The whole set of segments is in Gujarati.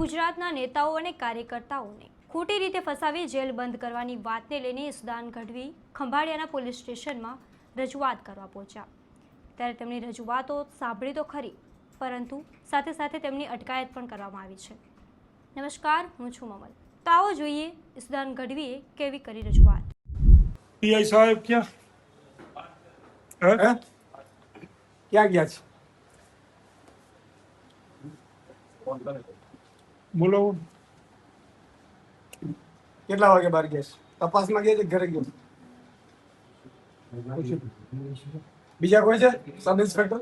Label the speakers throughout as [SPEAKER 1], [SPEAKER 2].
[SPEAKER 1] ગુજરાતના નેતાઓ અને કાર્યકર્તાઓને ખોટી રીતે ફસાવી જેલ બંધ કરવાની વાતને લઈને ઈસુદાન ગઢવી ખંભાળિયાના પોલીસ સ્ટેશનમાં રજૂઆત કરવા પહોંચ્યા। ત્યારે તેમની રજૂઆતો સાંભળી તો ખરી, પરંતુ સાથે સાથે તેમની અટકાયત પણ કરવામાં આવી છે। નમસ્કાર, હું છું મમલ। તો આવો જોઈએ ઈસુદાન ગઢવીએ કેવી કરી રજૂઆત।
[SPEAKER 2] પીઆઈ સાહેબ ક્યાં ગયા છે? બોલો। કેટલા વાગે બહાર ગયા છે? તપાસમાં ગયા છે, ઘરે ગયો? બીજા કોઈ છે? સબ ઇન્સ્પેક્ટર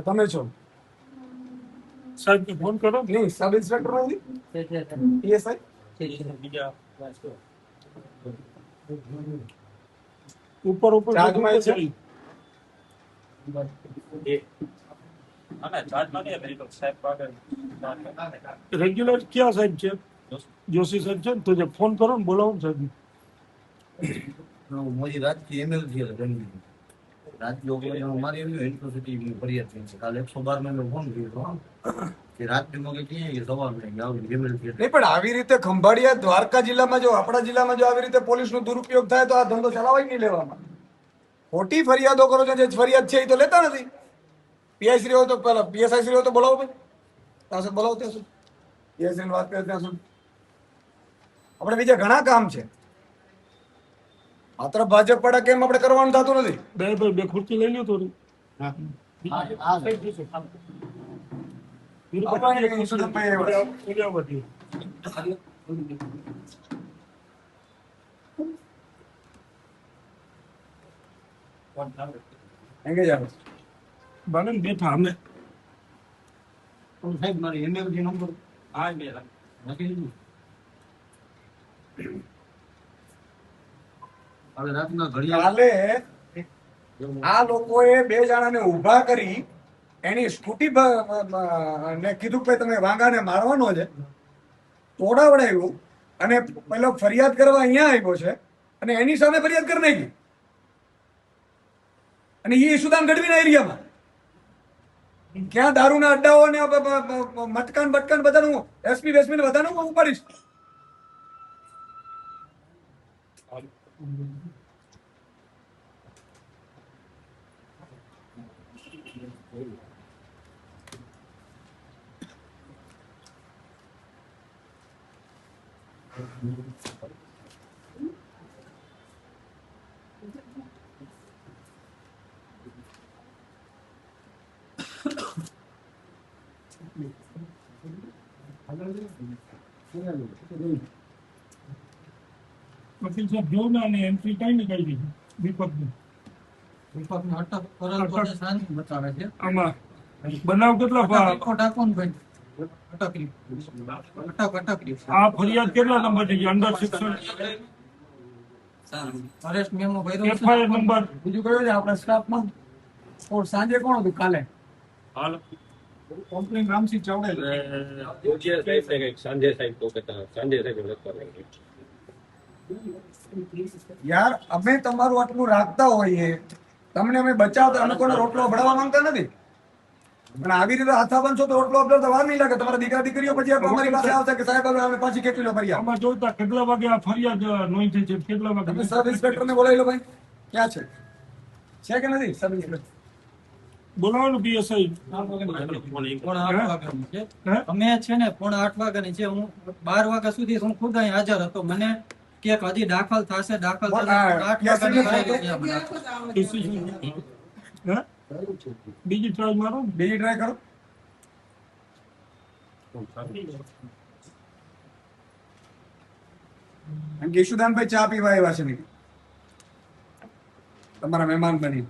[SPEAKER 2] તમે છો? સાહેબ ફોન કરો। નહીં, સબ ઇન્સ્પેક્ટર નથી, પીએસઆઈ ઉપર ચાર્જમાં છે। રેગ્યુલર ક્યાં સાહેબ છે? જોશી સાહેબ છે ને, તો જે ફોન કરો ને, બોલાવો ને સાહેબ।
[SPEAKER 3] મોદી રાજથી એમએલસી રાજ્ય અમારી યુનિવર્સિટી ફરિયાદ થઈ છે। કાલે 112 મેં ફોન કર્યો કે રાજ્યમાં કઈ ક્યાંય સવાલ નહીં એમએલસી નહીં।
[SPEAKER 2] પણ આવી રીતે ખંભાળિયા દ્વારકા જિલ્લામાં જો આપણા જિલ્લામાં જો આવી રીતે પોલીસનો દુરુપયોગ થાય તો આ ધંધો ચલાવાય નહીં લેવામાં। ખોટી ફરિયાદો કરો છો, જે ફરિયાદ છે એ તો લેતા નથી। પીઆઈ શ્રી હોય તો પેલા પીએસઆઈ શ્રી હોય તો બોલાવો ભાઈ, ત્યાં સુધી બોલાવો, ત્યાં સુધી પીએસઆઈ વાત કરે ત્યાં સુધી આપણે બીજા ઘણા કામ છે। માત્ર ભાજપ પડા કેમ આપણે કરવાનું થતું નથી। બે ખુરશી લઈ લ્યો તો બેઠા અમે
[SPEAKER 3] સાહેબ મારી એમએલસી નંબર નાખી દીધું। હવે રાતના
[SPEAKER 2] કાલે આ લોકોએ બે જણાને ઊભા કરી એની સ્કૂટી ને કીધું કે તમે વાંગાને મારવાનો છે, તોડાવડાવ્યું અને પેલો ફરિયાદ કરવા અહીંયા આવ્યો છે અને એની સામે ફરિયાદ કરી નાખી। અને એ ઈસુદાન ગઢવીના એરિયામાં ક્યાં દારૂના અડ્ડાઓ ને મટકાન બટકાન બધાનું એસપી વેસપી ને બધાનું ઉપાડીશ। વકીલ સાહેબ જો ને એન્ટ્રી કઈ ને કઈ દીધી દીપકની
[SPEAKER 3] અટક કરેલ તો શાંતિ બતાવે છે।
[SPEAKER 2] આમાં બનાવ કેટલા આ ફરિયાદ કેટલા નંબર છે? અંડર સેક્શન
[SPEAKER 3] અરેસ્ટ મેમો ભર્યો છે।
[SPEAKER 2] એફઆઈઆર નંબર
[SPEAKER 3] બીજું કયો છે આપણા સ્ટાફમાં? સાંજે કોણ હતું? કાલે
[SPEAKER 2] હાલ કમ્પ્લેન રામસિંહ ચાવડે યાર અમે તમારું આટલું રાખતા હોઈએ, તમને અમે બચાવતા, અમે કોઈનો રોટલો ભણાવવા માંગતા નથી, પણ આવી રીતે હાથાબંધ છો તો રોટલો અપડાવતા વાર નહીં લાગે। તમારા દીકરા દીકરીઓ પછી અમારી પાસે આવશે કે સાહેબ અમે પાછી કેટલી લો ફરિયાદ આમાં જોતા કેટલા વાગે આ ફરિયાદ નોંધી છે, કેટલા વાગે તમે સબ ઇન્સ્પેક્ટર ને બોલાવી લો ભાઈ, ક્યાં છે કે નથી? સબ ઇન્સ્પેક્ટર બોલાવવાનું પીએસઆઈ
[SPEAKER 4] અમે છે ને 7:30 વાગ્યાની છે, હું 12 વાગ્યા સુધી હું ખુદ અહીં હાજર હતો। મને કે હજી દાખલ થશે, દાખલ થશે 8 વાગ્યા
[SPEAKER 2] બીજી ટ્રાય મારો, બીજી ટ્રાય કરો। ઈશુદાનભાઈ ચા પીવા આવ્યા છે નહીં, તમારા મહેમાન બની।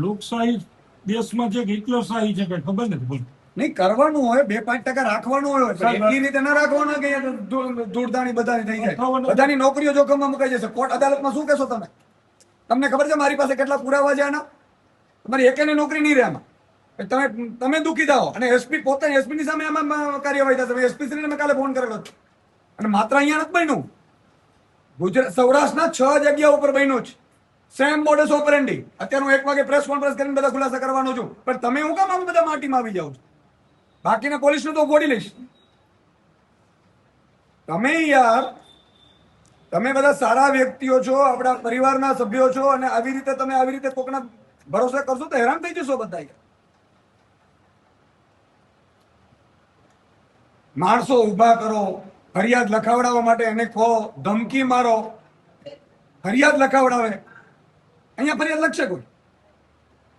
[SPEAKER 2] લોકશાહી દેશમાં છે કે હિટલરશાહી છે કઈ ખબર નથી બોલ નહીં કરવાનું હોય, 2-5% રાખવાનું હોય, એટલી રીતે ના રાખવાનું કે ધૂળધાણી બધાની થઈ જાય, બધાની નોકરીઓ જોખમમાં મુકાઈ જશે। કોર્ટ અદાલતમાં શું કહેશો તમે? તમને ખબર છે મારી પાસે કેટલા પુરાવા છે આના? તમારી એકેની નોકરી નહીં રહે આમાં। તમે દુખી થાઓ અને એસપી પોતે એસપી ની સામે આમાં કાર્યવાહી થશે। એસપી શ્રીને મેં કાલે ફોન કરેલો અને માત્ર અહીંયા નથી બન્યું, ગુજરાત સૌરાષ્ટ્રના 6 જગ્યા ઉપર બન્યું છે। Same modus operandi. અત્યારે હું 1 વાગે પ્રેસ કોન્ફરન્સ કરીને બધા ખુલાસા કરવાનો છું, પણ તમે હું કામ આમ બધા માટીમાં આવી જાવ છો? બાકીના પોલીસનું તો બોડી લઈશ. તમે યાર, તમે બધા સારા વ્યક્તિઓ છો, આપણા પરિવારના સભ્યો છો, અને આવી રીતે કોકના ભરોસે કરશો તો હેરાન થઈ જશો બધા યાર. માણસો ઊભા કરો, ફરિયાદ લખાવડાવવા માટે એને કહો, ધમકી મારો, ફરિયાદ લખાવડાવે. અહીંયા ફરિયાદ લખશે કોઈ?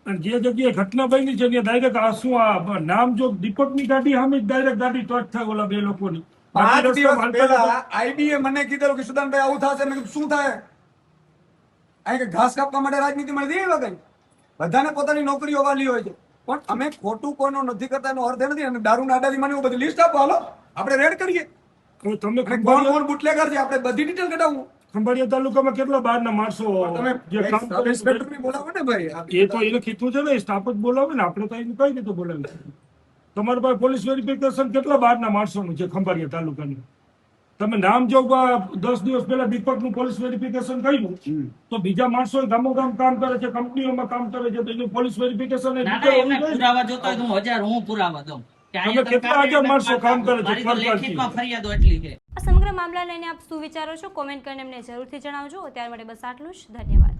[SPEAKER 5] અને જે જગ્યાએ ઘટના બની છે ત્યાં ડાયરેક્ટ આ શું આ નામ જો દીપકની ગાડી સામે ડાયરેક્ટ ગાડી ટચ થાય ઓલા બે લોકોની.
[SPEAKER 2] 5 દિવસ પહેલા આઈબીએ મને કીધેલું કે સુદાનભાઈ આવું થશે. મેં કીધું શું થાય? અહીં કે ઘાસ કાપવા માટે રાજનીતિ મળતી એવા કઈ બધાને પોતાની નોકરીઓ વાલી હોય છે, પણ અમે ખોટું કોઈનો નથી કરતા એનો અર્થ એ નથી. અને દારૂના અડાથી મને એવું બધી લિસ્ટ આપો, હાલો આપણે રેડ કરીએ.
[SPEAKER 5] હવે તમે
[SPEAKER 2] અને કોણ કોણ બુટલેગર છે આપણે બધી ડિટેલ કઢાવું.
[SPEAKER 5] ખંભાળિયા તાલુકામાં કેટલા બહારના માણસો
[SPEAKER 2] તમે
[SPEAKER 5] જે કામ
[SPEAKER 2] સબ ઇન્સ્પેક્ટરને બોલાવો ને ભાઈ.
[SPEAKER 5] એ તો એને કીધું છે ને, સ્ટાફ જ બોલાવે ને, આપણે તો એને કઈ રીતે બોલાવી? તમારી પાસે પોલીસ વેરિફિકેશન કેટલા બહારના માણસોનું છે ખંભાળિયા તાલુકાનું? તમે નામ જો 10 દિવસ પહેલા દીપકનું પોલીસ વેરિફિકેશન કર્યું તો બીજા માણસો ગામોગામ કામ કરે છે, કંપનીઓમાં કામ કરે છે, તો એનું પોલીસ વેરિફિકેશન
[SPEAKER 6] ના ના એમને પુરાવા જોતા હોય તો હું 1000 પુરાવા દઉં કે
[SPEAKER 5] તમે
[SPEAKER 6] અહીંયા
[SPEAKER 5] કેટલા હજાર માણસો કામ કરે છે
[SPEAKER 6] મારી તો
[SPEAKER 5] સરકારથી?
[SPEAKER 6] લેખિતમાં ફરિયાદો એટલી છે.
[SPEAKER 1] આ સમગ્ર મામલા લઈને આપ શું વિચારો છો? કોમેન્ટ કરીને અમને જરૂરથી જણાવજો. ત્યાર માટે બસ આટલું જ. ધન્યવાદ.